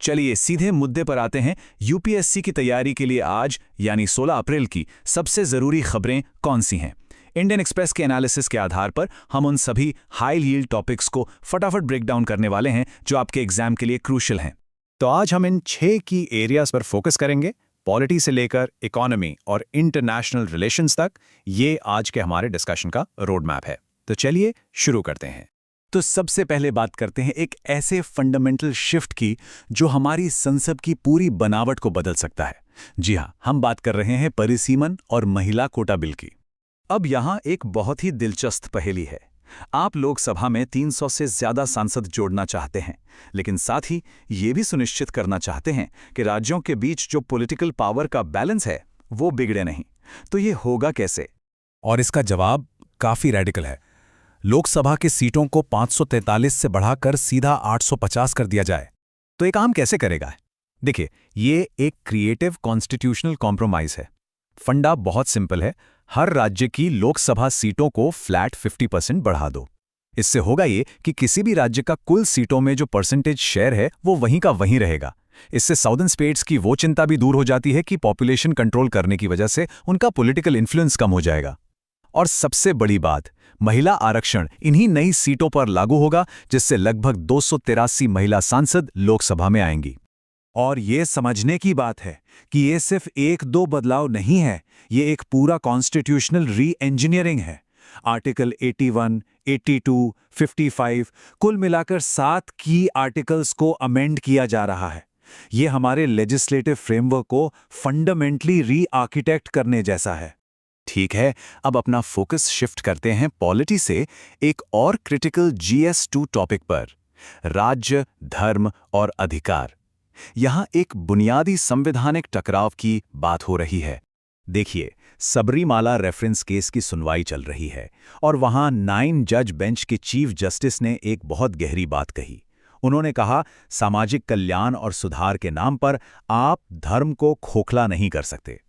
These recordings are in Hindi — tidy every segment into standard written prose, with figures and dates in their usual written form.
चलिए सीधे मुद्दे पर आते हैं। यूपीएससी की तैयारी के लिए आज यानी 16 अप्रैल की सबसे ज़रूरी खबरें कौन सी हैं? इंडियन एक्सप्रेस के एनालिसिस के आधार पर हम उन सभी हाई यील्ड टॉपिक्स को फटाफट ब्रेक डाउन करने वाले हैं जो आपके एग्जाम के लिए क्रूशियल हैं। तो आज हम इन 6 की एरियाज पर फोकस करेंगे, पॉलिटी से लेकर इकोनॉमी और इंटरनेशनल रिलेशंस तक। ये आज के हमारे डिस्कशन का रोड मैप है। तो चलिए शुरू करते हैं। तो सबसे पहले बात करते हैं एक ऐसे फंडामेंटल शिफ्ट की जो हमारी संसद की पूरी बनावट को बदल सकता है। जी हाँ, हम बात कर रहे हैं परिसीमन और महिला कोटा बिल की। अब यहाँ एक बहुत ही दिलचस्प पहेली है। आप लोकसभा में 300 से ज्यादा सांसद जोड़ना चाहते हैं, लेकिन साथ ही ये भी सुनिश्चित करना चाहते हैं कि राज्यों के बीच जो पॉलिटिकल पावर का बैलेंस है वो बिगड़े नहीं। तो ये होगा कैसे? और इसका जवाब काफी रेडिकल है। लोकसभा की सीटों को 543 से बढ़ाकर सीधा 850 कर दिया जाए। तो ये काम कैसे करेगा? देखिए, ये एक क्रिएटिव कॉन्स्टिट्यूशनल कॉम्प्रोमाइज है। फंडा बहुत सिंपल है। हर राज्य की लोकसभा सीटों को फ्लैट 50% बढ़ा दो। इससे होगा ये कि किसी भी राज्य का कुल सीटों में जो परसेंटेज शेयर है वो वहीं का वहीं रहेगा। इससे साउदर्न स्टेट्स की वो चिंता भी दूर हो जाती है कि पॉपुलेशन कंट्रोल करने की वजह से उनका पॉलिटिकल इन्फ्लुएंस कम हो जाएगा। और सबसे बड़ी बात, महिला आरक्षण इन्हीं नई सीटों पर लागू होगा, जिससे लगभग 283 महिला सांसद लोकसभा में आएंगी। और ये समझने की बात है कि ये सिर्फ एक दो बदलाव नहीं है, ये एक पूरा कॉन्स्टिट्यूशनल री इंजीनियरिंग है। आर्टिकल 81, 82, 55 कुल मिलाकर 7 की आर्टिकल्स को अमेंड किया जा रहा है। ये हमारे लेजिस्लेटिव फ्रेमवर्क को फंडामेंटली री आर्किटेक्ट करने जैसा है। ठीक है, अब अपना फोकस शिफ्ट करते हैं पॉलिटी से एक और क्रिटिकल GS2 टॉपिक पर, राज्य, धर्म और अधिकार। यहां एक बुनियादी संवैधानिक टकराव की बात हो रही है। देखिए, सबरीमाला रेफरेंस केस की सुनवाई चल रही है और वहां 9 जज बेंच के चीफ जस्टिस ने एक बहुत गहरी बात कही। उन्होंने कहा, सामाजिक कल्याण और सुधार के नाम पर आप धर्म को खोखला नहीं कर सकते।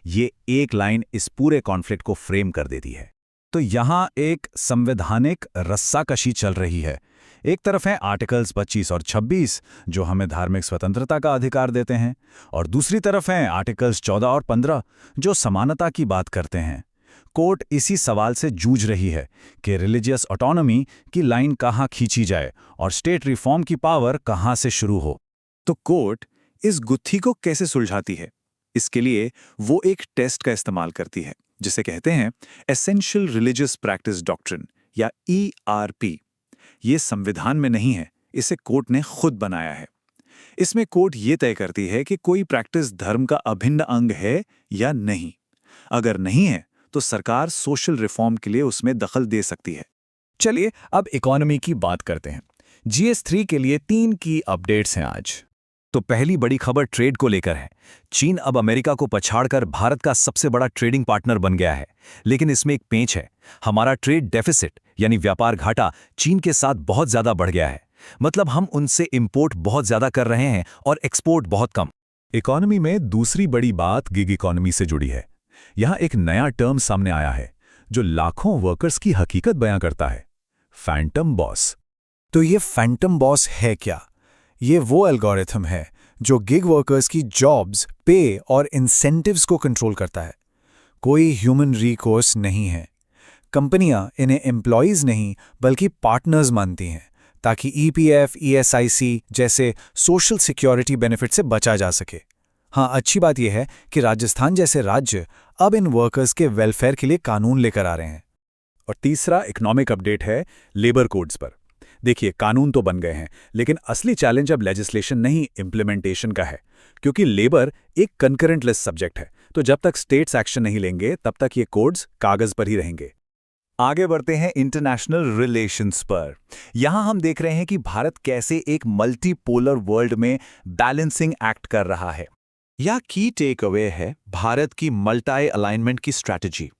ये एक लाइन इस पूरे कॉन्फ्लिक्ट को फ्रेम कर देती है। तो यहां एक संवैधानिक रस्साकशी चल रही है। एक तरफ हैं आर्टिकल्स 25 और 26 जो हमें धार्मिक स्वतंत्रता का अधिकार देते हैं, और दूसरी तरफ हैं आर्टिकल्स 14 और 15 जो समानता की बात करते हैं। कोर्ट इसी सवाल से जूझ रही है कि रिलीजियस ऑटोनॉमी की लाइन कहां खींची जाए और स्टेट रिफॉर्म की पावर कहां से शुरू हो। तो कोर्ट इस गुत्थी को कैसे सुलझाती है? इसके लिए वो एक टेस्ट का इस्तेमाल करती है जिसे कहते हैं एसेंशियल रिलीजियस प्रैक्टिस डॉक्ट्रिन या ERP। ये संविधान में नहीं है, इसे कोर्ट ने खुद बनाया है। इसमें कोर्ट ये तय करती है कि कोई प्रैक्टिस धर्म का अभिन्न अंग है या नहीं। अगर नहीं है तो सरकार सोशल रिफॉर्म के लिए उसमें दखल दे सकती है। चलिए अब इकोनॉमी की बात करते हैं। GS3 के लिए 3 की अपडेट्स हैं आज। तो पहली बड़ी खबर ट्रेड को लेकर है। चीन अब अमेरिका को पछाड़कर भारत का सबसे बड़ा ट्रेडिंग पार्टनर बन गया है। लेकिन इसमें एक पेंच है। हमारा ट्रेड डेफिसिट यानी व्यापार घाटा चीन के साथ बहुत ज्यादा बढ़ गया है। मतलब हम उनसे इंपोर्ट बहुत ज्यादा कर रहे हैं और एक्सपोर्ट बहुत कम। इकोनॉमी में दूसरी बड़ी बात गिग इकोनॉमी से जुड़ी है। यहां एक नया टर्म सामने आया है जो लाखों वर्कर्स की हकीकत बयां करता है, फैंटम बॉस। तो ये फैंटम बॉस है क्या? ये वो एल्गोरिथम है जो गिग वर्कर्स की जॉब्स, पे और इंसेंटिव्स को कंट्रोल करता है। कोई ह्यूमन रिकोर्स नहीं है। कंपनियां इन्हें एम्प्लॉयज नहीं बल्कि पार्टनर्स मानती हैं ताकि EPF, ESIC जैसे सोशल सिक्योरिटी बेनिफिट से बचा जा सके। हाँ, अच्छी बात यह है कि राजस्थान जैसे राज्य अब इन वर्कर्स के वेलफेयर के लिए कानून लेकर आ रहे हैं। और तीसरा इकोनॉमिक अपडेट है लेबर कोड्स पर। देखिए, कानून तो बन गए हैं, लेकिन असली चैलेंज अब लेजिस्लेशन नहीं, इम्प्लीमेंटेशन का है। क्योंकि लेबर एक कंकरेंट लिस्ट सब्जेक्ट है, तो जब तक स्टेट्स एक्शन नहीं लेंगे तब तक ये कोड्स कागज पर ही रहेंगे। आगे बढ़ते हैं इंटरनेशनल रिलेशंस पर। यहां हम देख रहे हैं कि भारत कैसे एक मल्टीपोलर वर्ल्ड में बैलेंसिंग एक्ट कर रहा है। यह की टेक अवे है भारत की मल्टी अलाइनमेंट की स्ट्रैटेजी।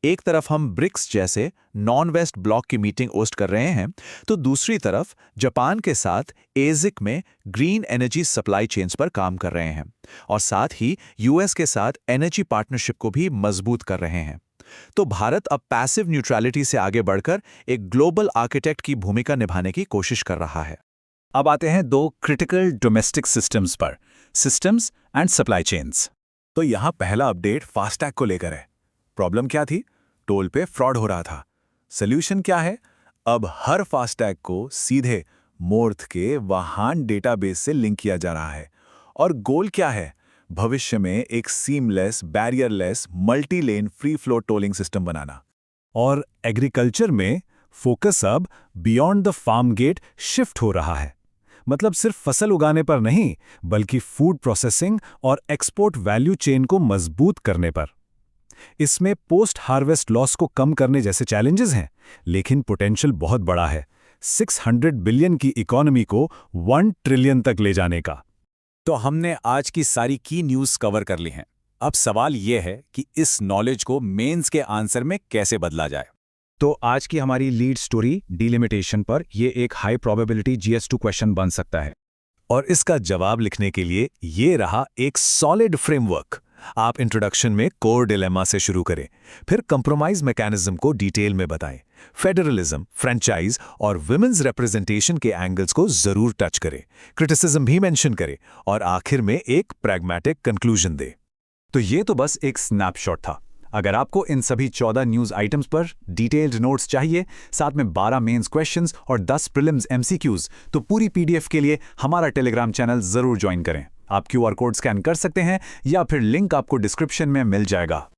एक तरफ हम ब्रिक्स जैसे नॉन वेस्ट ब्लॉक की मीटिंग होस्ट कर रहे हैं, तो दूसरी तरफ जापान के साथ एजिक में ग्रीन एनर्जी सप्लाई चेन्स पर काम कर रहे हैं और साथ ही US के साथ एनर्जी पार्टनरशिप को भी मजबूत कर रहे हैं। तो भारत अब पैसिव न्यूट्रलिटी से आगे बढ़कर एक ग्लोबल आर्किटेक्ट की भूमिका निभाने की कोशिश कर रहा है। अब आते हैं दो क्रिटिकल डोमेस्टिक सिस्टम्स पर, सिस्टम्स एंड सप्लाई चेन्स। तो यहाँ पहला अपडेट फास्टैग को लेकर है। प्रॉब्लम क्या थी? टोल पे फ्रॉड हो रहा था। सोल्यूशन क्या है? अब हर फास्टैग को सीधे मोर्थ के वाहन डेटाबेस से लिंक किया जा रहा है। और गोल क्या है? भविष्य में एक seamless, barrierless, multi lane free flow tolling system बनाना। और एग्रीकल्चर में फोकस अब beyond the farm gate shift हो रहा है। मतलब सिर्फ फसल उगाने पर नहीं, बल्कि फूड प्रोसेसिंग और एक्सपोर्ट वैल्यू चेन को मजबूत करने पर। इसमें पोस्ट हार्वेस्ट लॉस को कम करने जैसे चैलेंजेस हैं, लेकिन पोटेंशियल बहुत बड़ा है, 600 बिलियन की इकोनॉमी को 1 ट्रिलियन तक ले जाने का। तो हमने आज की सारी की न्यूज़ कवर कर ली हैं। अब सवाल यह है कि इस नॉलेज को मेंस के आंसर में कैसे बदला जाए। तो आज की हमारी लीड स्टोरी डिलिमिटेशन पर ये एक हाई प्रोबेबिलिटी GS2 क्वेश्चन बन सकता है। और इसका जवाब लिखने के लिए ये रहा एक सॉलिड फ्रेमवर्क। आप इंट्रोडक्शन में कोर डिलेमा से शुरू करें, फिर कंप्रोमाइज मैकेनिज्म को डिटेल में बताएं, फेडरलिज्म, फ्रेंचाइज और विमेंस रिप्रेजेंटेशन के एंगल्स को जरूर टच करें, क्रिटिसिज्म भी मेंशन करें और आखिर में एक प्रैग्मेटिक कंक्लूजन दे। तो ये तो बस एक स्नैपशॉट था। अगर आपको इन सभी 14 न्यूज़ आइटम्स पर डिटेल्ड नोट्स चाहिए, साथ में 12 मेंस क्वेश्चंस और 10 प्रीलिम्स MCQs, तो पूरी PDF के लिए हमारा टेलीग्राम चैनल जरूर ज्वाइन करें। आप QR कोड स्कैन कर सकते हैं या फिर लिंक आपको डिस्क्रिप्शन में मिल जाएगा।